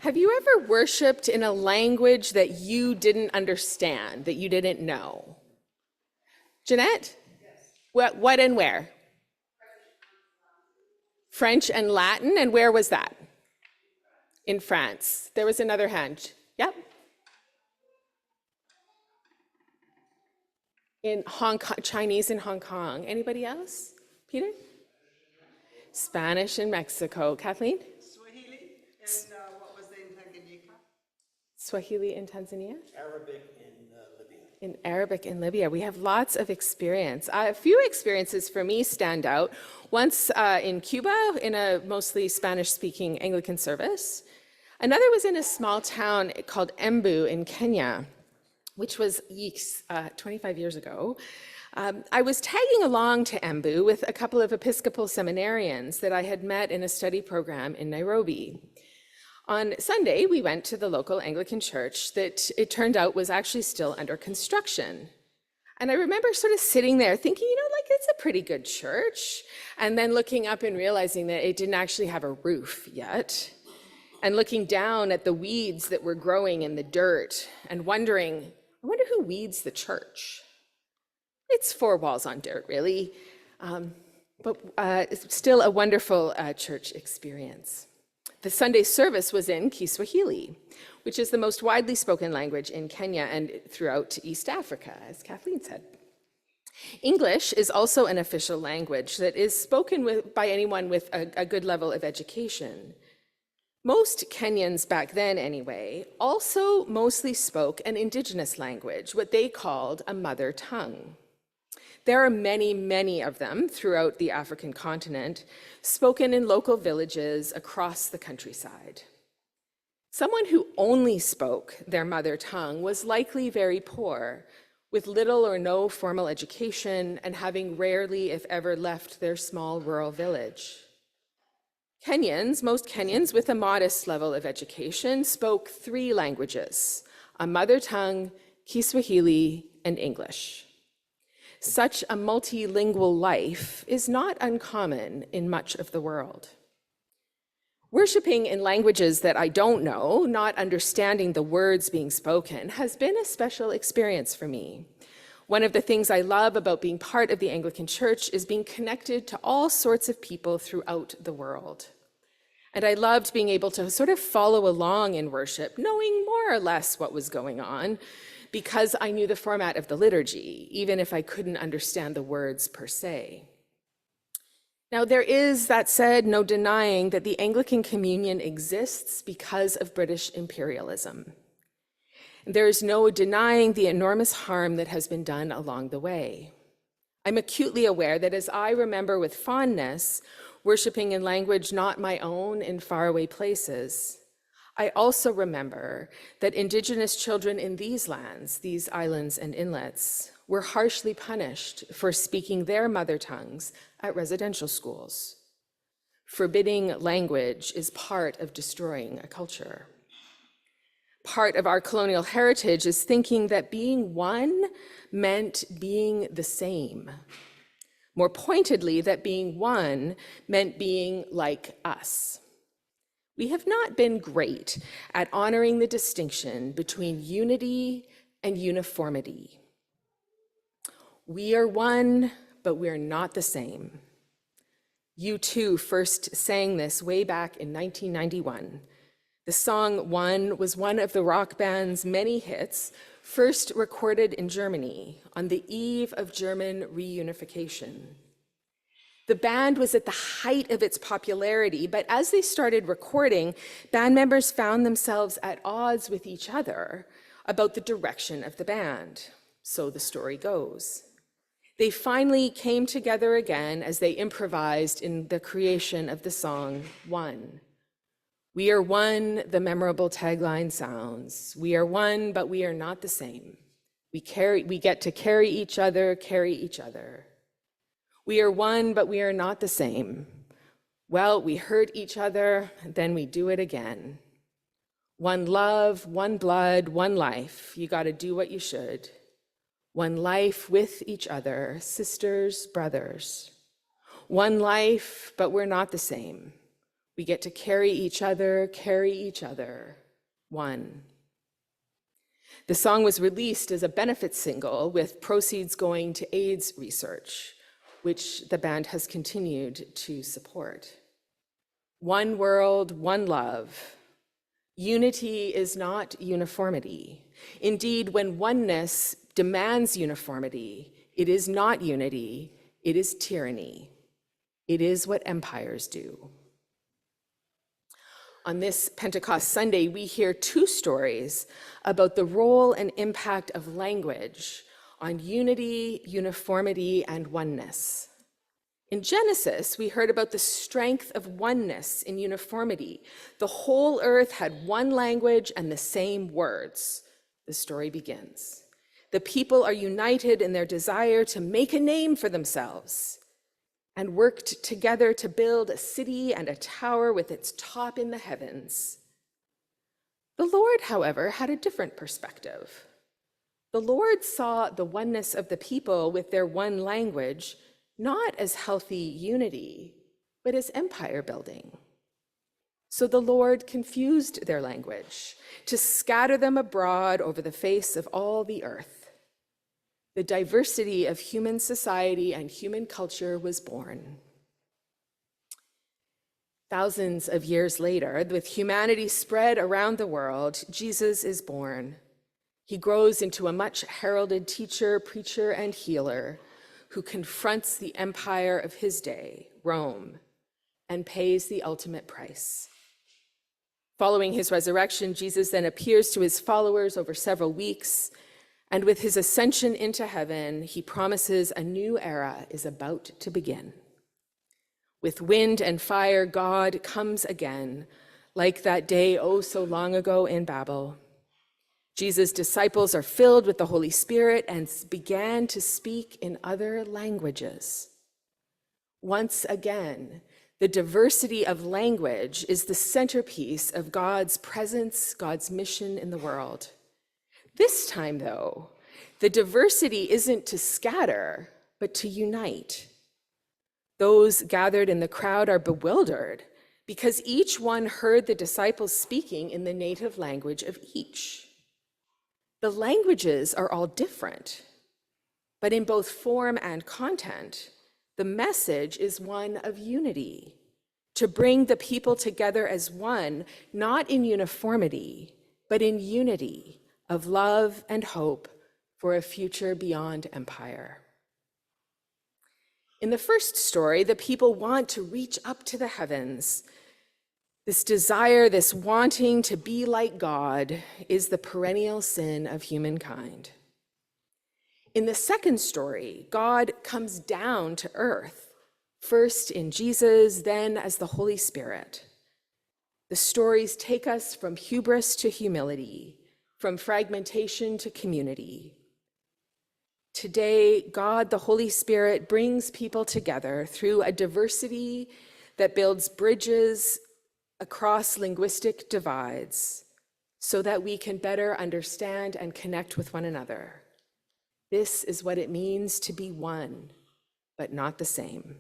Have you ever worshiped in a language that you didn't understand, that you didn't know? Jeanette? What and where? French and Latin, and where was that? In France. There was another hand. Yep. In Hong Kong, Chinese in Hong Kong. Anybody else? Peter? Spanish in Mexico. Kathleen? Swahili and what was in Tanganyika? Swahili in Tanzania? Arabic in Libya. In Arabic in Libya. We have lots of experience. A few experiences for me stand out. Once in Cuba, in a mostly Spanish-speaking Anglican service. Another was in a small town called Embu in Kenya, which was 25 years ago. I was tagging along to Embu with a couple of Episcopal seminarians that I had met in a study program in Nairobi. On Sunday, we went to the local Anglican church that it turned out was actually still under construction. And I remember sort of sitting there thinking, it's a pretty good church. And then looking up and realizing that it didn't actually have a roof yet. And looking down at the weeds that were growing in the dirt and wondering, I wonder who weeds the church? It's four walls on dirt, really. But it's still a wonderful church experience. The Sunday service was in Kiswahili, which is the most widely spoken language in Kenya and throughout East Africa, as Kathleen said. English is also an official language that is spoken by anyone with a good level of education. Most Kenyans back then, anyway, also mostly spoke an indigenous language, what they called a mother tongue. There are many, many of them throughout the African continent, spoken in local villages across the countryside. Someone who only spoke their mother tongue was likely very poor, with little or no formal education and having rarely, if ever, left their small rural village. Most Kenyans with a modest level of education spoke three languages: a mother tongue, Kiswahili, and English. Such a multilingual life is not uncommon in much of the world. Worshipping in languages that I don't know, not understanding the words being spoken, has been a special experience for me. One of the things I love about being part of the Anglican Church is being connected to all sorts of people throughout the world. And I loved being able to sort of follow along in worship, knowing more or less what was going on, because I knew the format of the liturgy, even if I couldn't understand the words per se. Now, there is, that said, no denying that the Anglican Communion exists because of British imperialism. There is no denying the enormous harm that has been done along the way. I'm acutely aware that as I remember with fondness, worshiping in language not my own in faraway places, I also remember that Indigenous children in these lands, these islands and inlets, were harshly punished for speaking their mother tongues at residential schools. Forbidding language is part of destroying a culture. Part of our colonial heritage is thinking that being one meant being the same. More pointedly, that being one meant being like us. We have not been great at honoring the distinction between unity and uniformity. We are one, but we're not the same. U2 first sang this way back in 1991. The song One was one of the rock band's many hits, first recorded in Germany on the eve of German reunification. The band was at the height of its popularity, but as they started recording, band members found themselves at odds with each other about the direction of the band. So the story goes. They finally came together again as they improvised in the creation of the song One. We are one, the memorable tagline sounds. We are one, but we are not the same. We get to carry each other. We are one, but we are not the same. Well, we hurt each other, then we do it again. One love, one blood, one life. You got to do what you should. One life with each other, sisters, brothers. One life, but we're not the same. We get to carry each other, one. The song was released as a benefit single with proceeds going to AIDS research, which the band has continued to support. One world, one love. Unity is not uniformity. Indeed, when oneness demands uniformity, it is not unity, it is tyranny. It is what empires do. On this Pentecost Sunday, we hear two stories about the role and impact of language on unity, uniformity, and oneness. In Genesis, we heard about the strength of oneness in uniformity. The whole earth had one language and the same words. The story begins. The people are united in their desire to make a name for themselves and worked together to build a city and a tower with its top in the heavens. The Lord, however, had a different perspective. The Lord saw the oneness of the people with their one language not as healthy unity, but as empire building. So the Lord confused their language to scatter them abroad over the face of all the earth. The diversity of human society and human culture was born. Thousands of years later, with humanity spread around the world, Jesus is born. He grows into a much heralded teacher, preacher, and healer who confronts the empire of his day, Rome, and pays the ultimate price. Following his resurrection, Jesus then appears to his followers over several weeks, and with his ascension into heaven, he promises a new era is about to begin. With wind and fire, God comes again, like that day oh so long ago in Babel. Jesus' disciples are filled with the Holy Spirit and began to speak in other languages. Once again, the diversity of language is the centerpiece of God's presence, God's mission in the world. This time, though, the diversity isn't to scatter, but to unite. Those gathered in the crowd are bewildered because each one heard the disciples speaking in the native language of each. The languages are all different, but in both form and content, the message is one of unity, to bring the people together as one, not in uniformity, but in unity of love and hope for a future beyond empire. In the first story, the people want to reach up to the heavens. This desire, this wanting to be like God, is the perennial sin of humankind. In the second story, God comes down to earth, first in Jesus, then as the Holy Spirit. The stories take us from hubris to humility, from fragmentation to community. Today, God, the Holy Spirit, brings people together through a diversity that builds bridges across linguistic divides so that we can better understand and connect with one another. This is what it means to be one, but not the same.